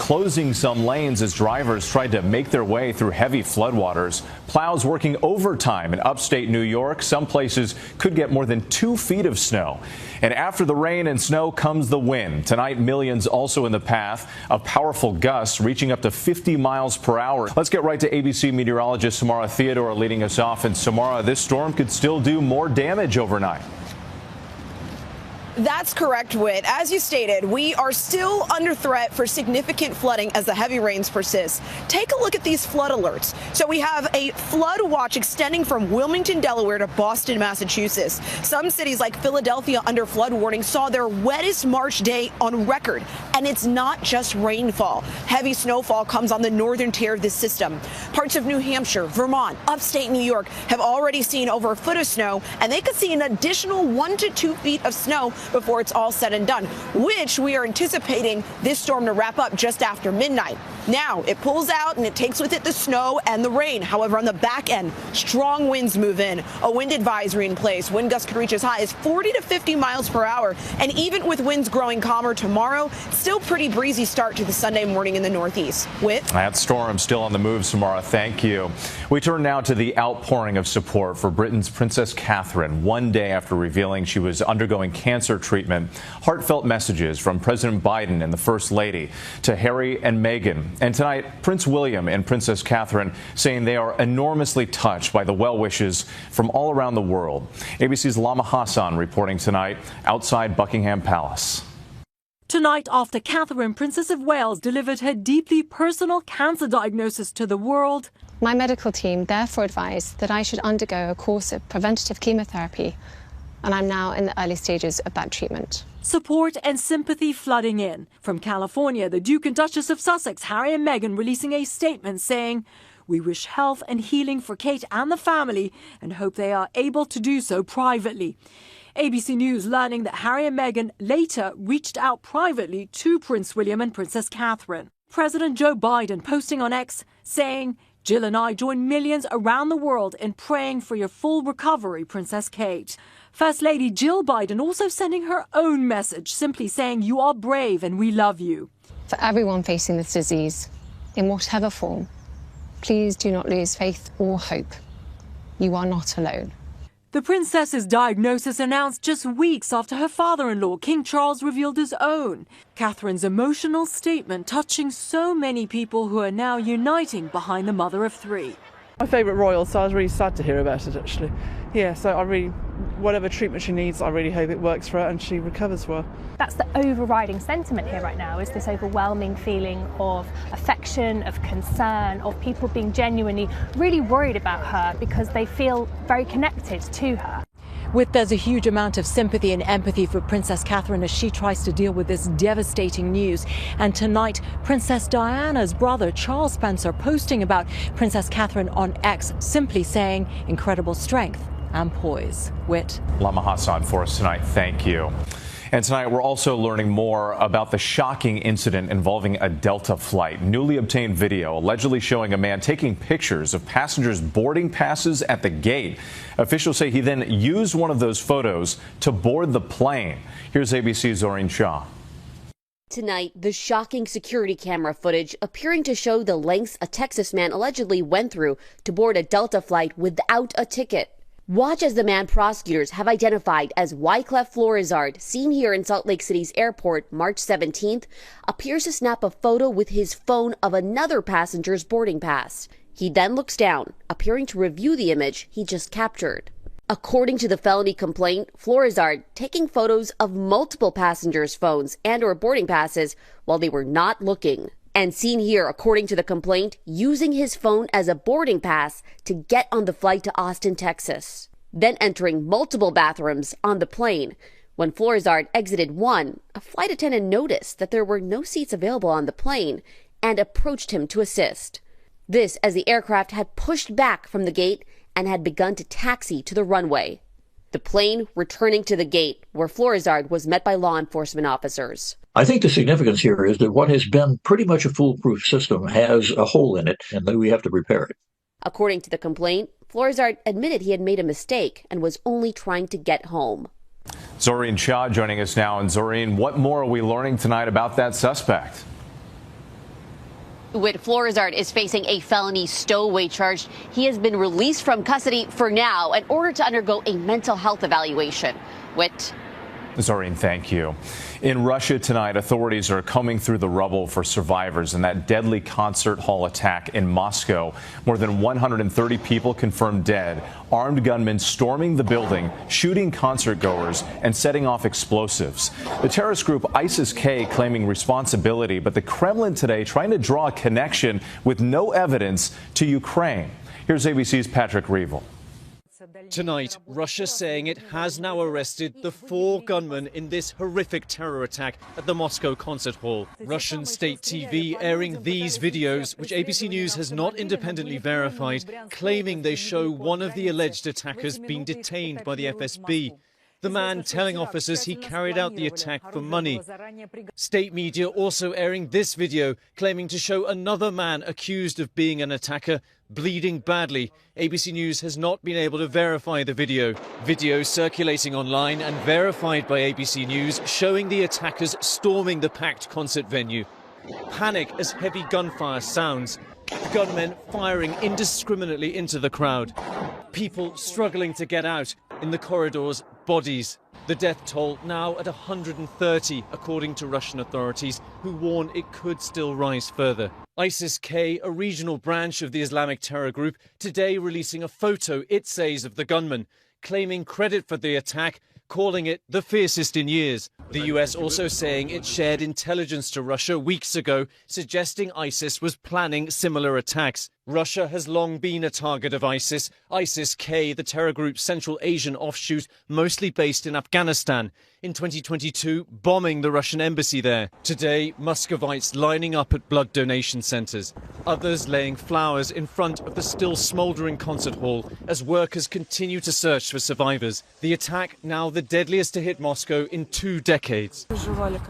closing some lanes as drivers tried to make their way through heavy floodwaters. Plows working overtime in upstate New York. Some places could get more than 2 feet of snow. And after the rain and snow comes the wind. Tonight, millions also in the path of powerful gusts reaching up to 50 miles per hour. Let's get right to ABC meteorologist Samara Theodore leading us off. And Samara, this storm could still do more damage overnight. That's correct, Whit. As you stated, we are still under threat for significant flooding as the heavy rains persist. Take a look at these flood alerts. So we have a flood watch extending from Wilmington, Delaware to Boston, Massachusetts. Some cities like Philadelphia under flood warning saw their wettest March day on record. And it's not just rainfall. Heavy snowfall comes on the northern tier of this system. Parts of New Hampshire, Vermont, upstate New York have already seen over a foot of snow, and they could see an additional 1 to 2 feet of snow before it's all said and done, which we are anticipating this storm to wrap up just after midnight. Now, it pulls out and it takes with it the snow and the rain. However, on the back end, strong winds move in. A wind advisory in place. Wind gusts could reach as high as 40 to 50 miles per hour. And even with winds growing calmer tomorrow, still pretty breezy start to the Sunday morning in the Northeast. Whit? That storm still on the move, Samara. Thank you. We turn now to the outpouring of support for Britain's Princess Catherine. One day after revealing she was undergoing cancer treatment, heartfelt messages from President Biden and the First Lady to Harry and Meghan. And tonight, Prince William and Princess Catherine saying they are enormously touched by the well wishes from all around the world. ABC's Lama Hassan reporting tonight outside Buckingham Palace. Tonight, after Catherine, Princess of Wales, delivered her deeply personal cancer diagnosis to the world, my medical team therefore advised that I should undergo a course of preventative chemotherapy, and I'm now in the early stages of that treatment. Support and sympathy flooding in. From California, the Duke and Duchess of Sussex, Harry and Meghan, releasing a statement saying, "We wish health and healing for Kate and the family and hope they are able to do so privately." ABC News learning that Harry and Meghan later reached out privately to Prince William and Princess Catherine. President Joe Biden posting on X saying, "Jill and I join millions around the world in praying for your full recovery, Princess Kate." First Lady Jill Biden also sending her own message, simply saying, "You are brave and we love you." For everyone facing this disease, in whatever form, please do not lose faith or hope. You are not alone. The princess's diagnosis announced just weeks after her father-in-law, King Charles, revealed his own. Catherine's emotional statement touching so many people who are now uniting behind the mother of three. My favourite royal, so I was really sad to hear about it, actually. Yeah, so whatever treatment she needs, I really hope it works for her and she recovers well. That's the overriding sentiment here right now, is this overwhelming feeling of affection, of concern, of people being genuinely really worried about her because they feel very connected to her. There's a huge amount of sympathy and empathy for Princess Catherine as she tries to deal with this devastating news. And tonight, Princess Diana's brother, Charles Spencer, posting about Princess Catherine on X, simply saying, "Incredible strength and poise." Whit. Lama Hassan for us tonight. Thank you. And tonight, we're also learning more about the shocking incident involving a Delta flight. Newly obtained video allegedly showing a man taking pictures of passengers' boarding passes at the gate. Officials say he then used one of those photos to board the plane. Here's ABC's Zorin Shah. Tonight, the shocking security camera footage appearing to show the lengths a Texas man allegedly went through to board a Delta flight without a ticket. Watch as the man prosecutors have identified as Wyclef Florizard, seen here in Salt Lake City's airport March 17th, appears to snap a photo with his phone of another passenger's boarding pass. He then looks down, appearing to review the image he just captured. According to the felony complaint, Florizard taking photos of multiple passengers' phones and/or boarding passes while they were not looking. And seen here, according to the complaint, using his phone as a boarding pass to get on the flight to Austin, Texas. Then entering multiple bathrooms on the plane. When Florizard exited one, a flight attendant noticed that there were no seats available on the plane and approached him to assist. This as the aircraft had pushed back from the gate and had begun to taxi to the runway. The plane returning to the gate where Florizard was met by law enforcement officers. I think the significance here is that what has been pretty much a foolproof system has a hole in it, and that we have to repair it. According to the complaint, Florizard admitted he had made a mistake and was only trying to get home. Zorin Shah joining us now. And Zorin, what more are we learning tonight about that suspect? Whit Florizard is facing a felony stowaway charge. He has been released from custody for now in order to undergo a mental health evaluation. Whit. Zorine, thank you. In Russia tonight, authorities are combing through the rubble for survivors in that deadly concert hall attack in Moscow. More than 130 people confirmed dead. Armed gunmen storming the building, shooting concert goers, and setting off explosives. The terrorist group ISIS-K claiming responsibility, but the Kremlin today trying to draw a connection with no evidence to Ukraine. Here's ABC's Patrick Reevell. Tonight, Russia saying it has now arrested the 4 gunmen in this horrific terror attack at the Moscow concert hall. Russian state TV airing these videos, which ABC News has not independently verified, claiming they show one of the alleged attackers being detained by the FSB. The man telling officers he carried out the attack for money. State media also airing this video, claiming to show another man accused of being an attacker bleeding badly. ABC News has not been able to verify the video. Video circulating online and verified by ABC News showing the attackers storming the packed concert venue. Panic as heavy gunfire sounds. The gunmen firing indiscriminately into the crowd. People struggling to get out. In the corridors, bodies. The death toll now at 130, according to Russian authorities, who warn it could still rise further. ISIS-K, a regional branch of the Islamic terror group, today releasing a photo, it says, of the gunman, claiming credit for the attack, calling it the fiercest in years. The US also saying it shared intelligence to Russia weeks ago, suggesting ISIS was planning similar attacks. Russia has long been a target of ISIS. ISIS-K, the terror group's Central Asian offshoot, mostly based in Afghanistan. In 2022, bombing the Russian embassy there. Today, Muscovites lining up at blood donation centres. Others laying flowers in front of the still smouldering concert hall as workers continue to search for survivors. The attack now the deadliest to hit Moscow in 2 decades.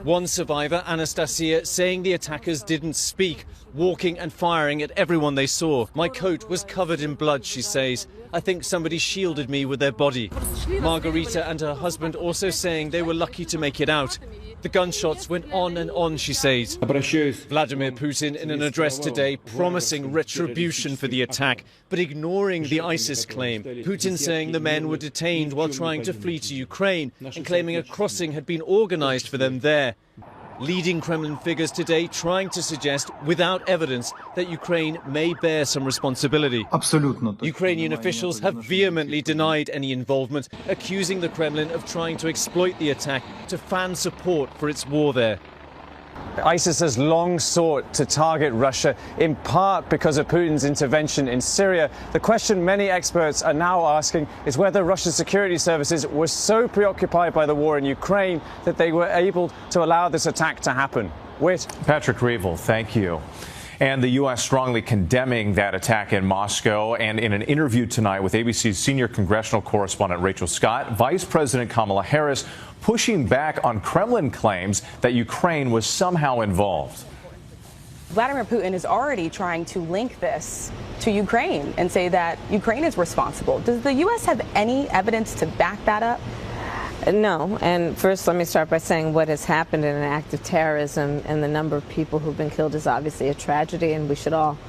One survivor, Anastasia, saying the attackers didn't speak, walking and firing at everyone they saw. My coat was covered in blood, she says. I think somebody shielded me with their body. Margarita and her husband also saying they were lucky to make it out. The gunshots went on and on, she says. Vladimir Putin in an address today promising retribution for the attack, but ignoring the ISIS claim. Putin saying the men were detained while trying to flee to Ukraine and claiming a crossing had been organized for them there. Leading Kremlin figures today trying to suggest, without evidence, that Ukraine may bear some responsibility. Ukrainian officials have vehemently denied any involvement, accusing the Kremlin of trying to exploit the attack to fan support for its war there. ISIS has long sought to target Russia, in part because of Putin's intervention in Syria. The question many experts are now asking is whether Russian security services were so preoccupied by the war in Ukraine that they were able to allow this attack to happen. Whit. Patrick Reevell, thank you. And the U.S. strongly condemning that attack in Moscow. And in an interview tonight with ABC's senior congressional correspondent Rachel Scott, Vice President Kamala Harris pushing back on Kremlin claims that Ukraine was somehow involved. Vladimir Putin is already trying to link this to Ukraine and say that Ukraine is responsible. Does the U.S. have any evidence to back that up? No. And first, let me start by saying what has happened in an act of terrorism and the number of people who've been killed is obviously a tragedy, and we should all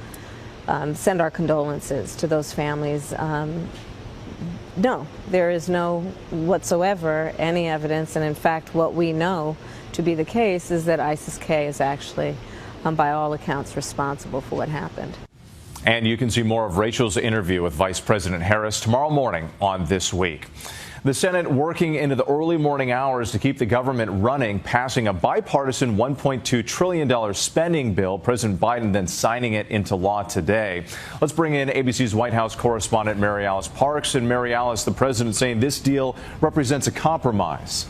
send our condolences to those families. No, there is no whatsoever any evidence, and in fact, what we know to be the case is that ISIS-K is actually, by all accounts, responsible for what happened. And you can see more of Rachel's interview with Vice President Harris tomorrow morning on This Week. The Senate working into the early morning hours to keep the government running, passing a bipartisan $1.2 trillion spending bill. President Biden then signing it into law today. Let's bring in ABC's White House correspondent Mary Alice Parks. And Mary Alice, the president saying this deal represents a compromise.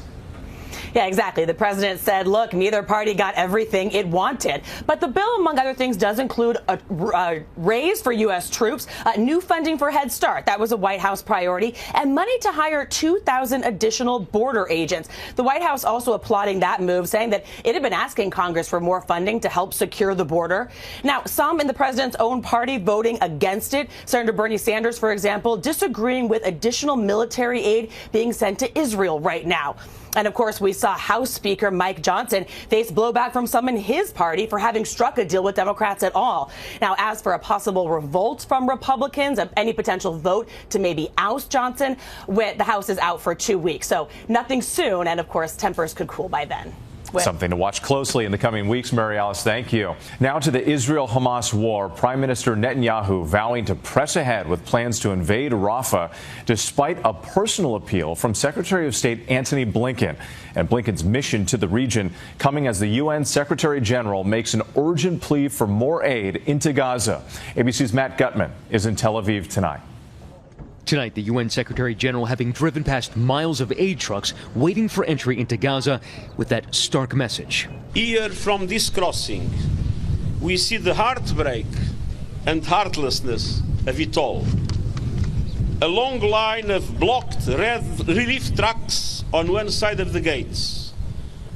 Yeah, exactly. The president said, look, neither party got everything it wanted. But the bill, among other things, does include a raise for U.S. troops, new funding for Head Start. That was a White House priority, and money to hire 2,000 additional border agents. The White House also applauding that move, saying that it had been asking Congress for more funding to help secure the border. Now, some in the president's own party voting against it. Senator Bernie Sanders, for example, disagreeing with additional military aid being sent to Israel right now. And of course, we saw House Speaker Mike Johnson face blowback from some in his party for having struck a deal with Democrats at all. Now, as for a possible revolt from Republicans, any potential vote to maybe oust Johnson, the House is out for 2 weeks. So nothing soon. And of course, tempers could cool by then. Something to watch closely in the coming weeks, Mary Alice. Thank you. Now to the Israel-Hamas war. Prime Minister Netanyahu vowing to press ahead with plans to invade Rafah, despite a personal appeal from Secretary of State Antony Blinken. And Blinken's mission to the region coming as the UN Secretary General makes an urgent plea for more aid into Gaza. ABC's Matt Gutman is in Tel Aviv tonight. Tonight, the UN Secretary General having driven past miles of aid trucks waiting for entry into Gaza with that stark message. Here from this crossing, we see the heartbreak and heartlessness of it all. A long line of blocked red relief trucks on one side of the gates,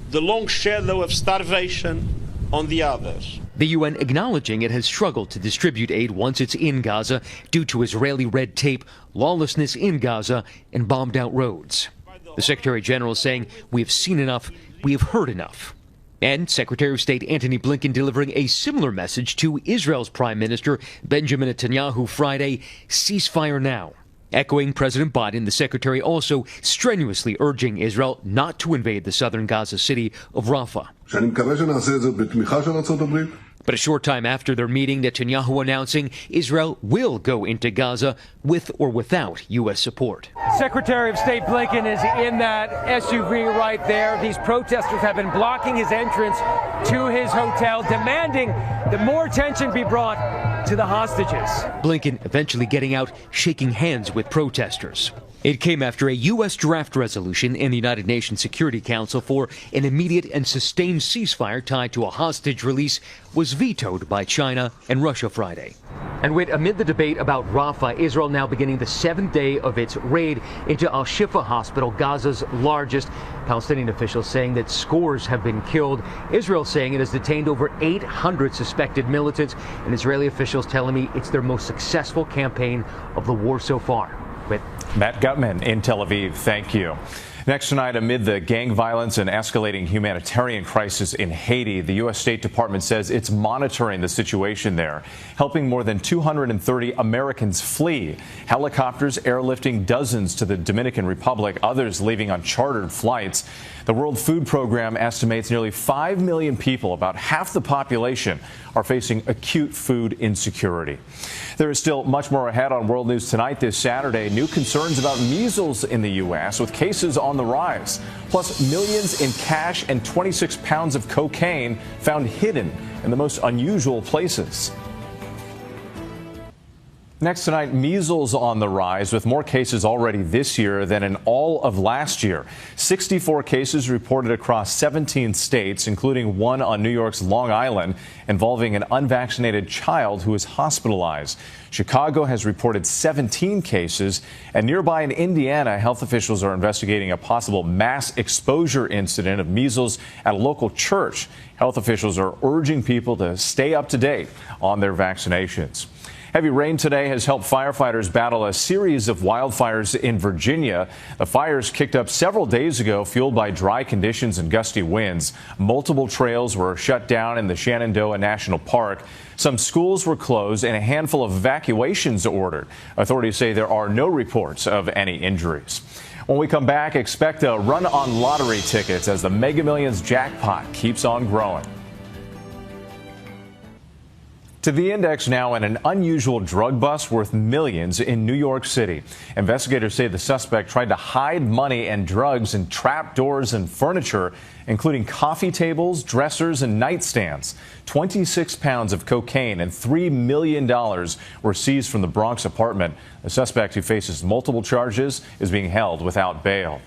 the long shadow of starvation on the other. The UN acknowledging it has struggled to distribute aid once it's in Gaza due to Israeli red tape, lawlessness in Gaza, and bombed out roads. The Secretary General saying, "We have seen enough, we have heard enough." And Secretary of State Antony Blinken delivering a similar message to Israel's Prime Minister Benjamin Netanyahu Friday, "Ceasefire now." Echoing President Biden, the Secretary also strenuously urging Israel not to invade the southern Gaza city of Rafah. But a short time after their meeting, Netanyahu announcing Israel will go into Gaza with or without U.S. support. Secretary of State Blinken is in that SUV right there. These protesters have been blocking his entrance to his hotel, demanding that more attention be brought to the hostages. Blinken eventually getting out, shaking hands with protesters. It came after a U.S. draft resolution in the United Nations Security Council for an immediate and sustained ceasefire tied to a hostage release was vetoed by China and Russia Friday. And amid the debate about Rafah, Israel now beginning the 7th day of its raid into Al-Shifa Hospital, Gaza's largest. Palestinian officials saying that scores have been killed. Israel saying it has detained over 800 suspected militants. And Israeli officials telling me it's their most successful campaign of the war so far. Matt Gutman in Tel Aviv, thank you. Next tonight, amid the gang violence and escalating humanitarian crisis in Haiti, the U.S. State Department says it's monitoring the situation there, helping more than 230 Americans flee. Helicopters airlifting dozens to the Dominican Republic, others leaving on chartered flights. The World Food Program estimates nearly 5 million people, about half the population, are facing acute food insecurity. There is still much more ahead on World News Tonight this Saturday. New concerns about measles in the U.S. with cases on the rise. Plus millions in cash and 26 pounds of cocaine found hidden in the most unusual places. Next tonight, measles on the rise with more cases already this year than in all of last year. 64 cases reported across 17 states, including one on New York's Long Island involving an unvaccinated child who was hospitalized. Chicago has reported 17 cases, and nearby in Indiana, health officials are investigating a possible mass exposure incident of measles at a local church. Health officials are urging people to stay up to date on their vaccinations. Heavy rain today has helped firefighters battle a series of wildfires in Virginia. The fires kicked up several days ago, fueled by dry conditions and gusty winds. Multiple trails were shut down in the Shenandoah National Park. Some schools were closed and a handful of evacuations ordered. Authorities say there are no reports of any injuries. When we come back, expect a run on lottery tickets as the Mega Millions jackpot keeps on growing. To the index now, and an unusual drug bust worth millions in New York City. Investigators say the suspect tried to hide money and drugs in trapdoors and furniture, including coffee tables, dressers, and nightstands. 26 pounds of cocaine and $3 million were seized from the Bronx apartment. The suspect, who faces multiple charges, is being held without bail.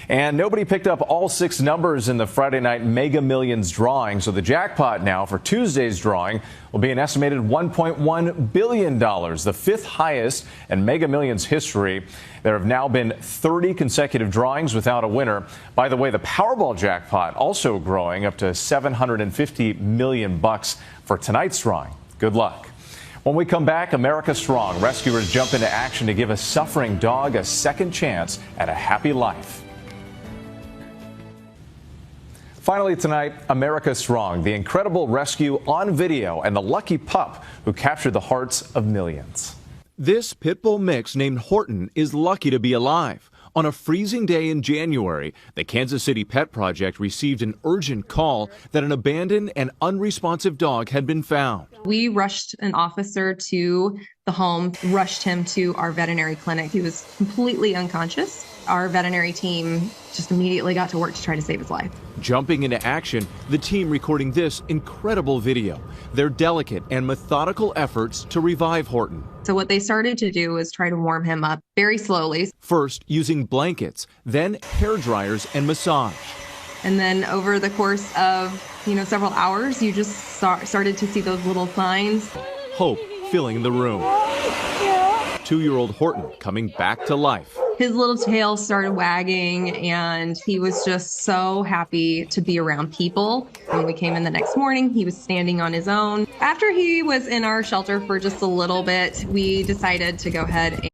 And nobody picked up all 6 numbers in the Friday night Mega Millions drawing. So the jackpot now for Tuesday's drawing will be an estimated $1.1 billion, the 5th highest in Mega Millions history. There have now been 30 consecutive drawings without a winner. By the way, the Powerball jackpot also growing up to $750 million for tonight's drawing. Good luck. When we come back, America Strong. Rescuers jump into action to give a suffering dog a second chance at a happy life. Finally tonight, America Strong, the incredible rescue on video and the lucky pup who captured the hearts of millions. This pit bull mix named Horton is lucky to be alive. On a freezing day in January, the Kansas City Pet Project received an urgent call that an abandoned and unresponsive dog had been found. We rushed an officer to the home, rushed him to our veterinary clinic. He was completely unconscious. Our veterinary team just immediately got to work to try to save his life. Jumping into action, the team recording this incredible video, their delicate and methodical efforts to revive Horton. So what they started to do was try to warm him up very slowly. First using blankets, then hair dryers and massage. And then over the course of, several hours, you just started to see those little signs. Hope filling the room. 2-year-old Horton coming back to life. His little tail started wagging, and he was just so happy to be around people. When we came in the next morning, he was standing on his own. After he was in our shelter for just a little bit, we decided to go ahead